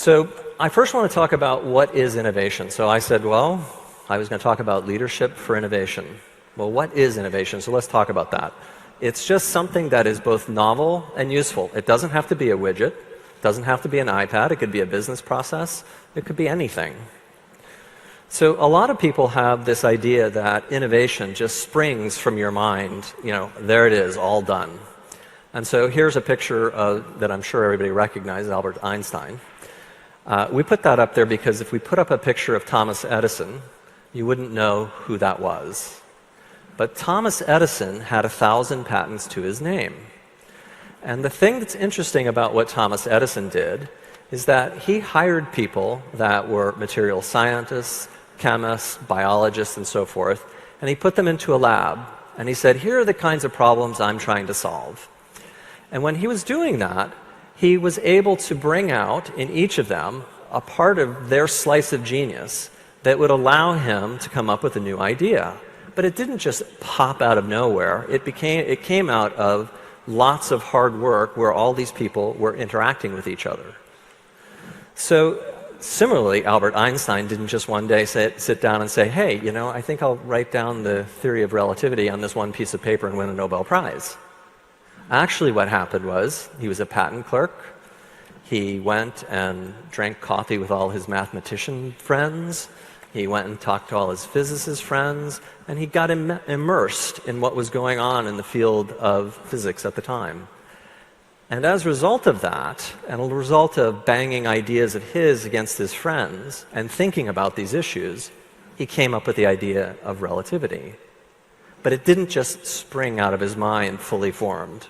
So I first want to talk about what is innovation. So I said, well, I was going to talk about leadership for innovation. Well, what is innovation? So let's talk about that. It's just something that is both novel and useful. It doesn't have to be a widget. It doesn't have to be an iPad. It could be a business process. It could be anything. So a lot of people have this idea that innovation just springs from your mind. You know, there it is, all done. And so here's a picture that I'm sure everybody recognizes, Albert Einstein. We put that up there because if we put up a picture of Thomas Edison, you wouldn't know who that was. But Thomas Edison had 1,000 patents to his name. And the thing that's interesting about what Thomas Edison did is that he hired people that were material scientists, chemists, biologists, and so forth, and he put them into a lab. And he said, here are the kinds of problems I'm trying to solve. And when he was doing that, he was able to bring out in each of them a part of their slice of genius that would allow him to come up with a new idea. But it didn't just pop out of nowhere. It came out of lots of hard work where all these people were interacting with each other. So similarly, Albert Einstein didn't just one day sit down and say, hey, you know, I think I'll write down the theory of relativity on this one piece of paper and win a Nobel Prize. Actually, what happened was he was a patent clerk. He went and drank coffee with all his mathematician friends. He went and talked to all his physicist friends, and he got immersed in what was going on in the field of physics at the time. And as a result of that, and a result of banging ideas of his against his friends and thinking about these issues, he came up with the idea of relativity. But it didn't just spring out of his mind fully formed.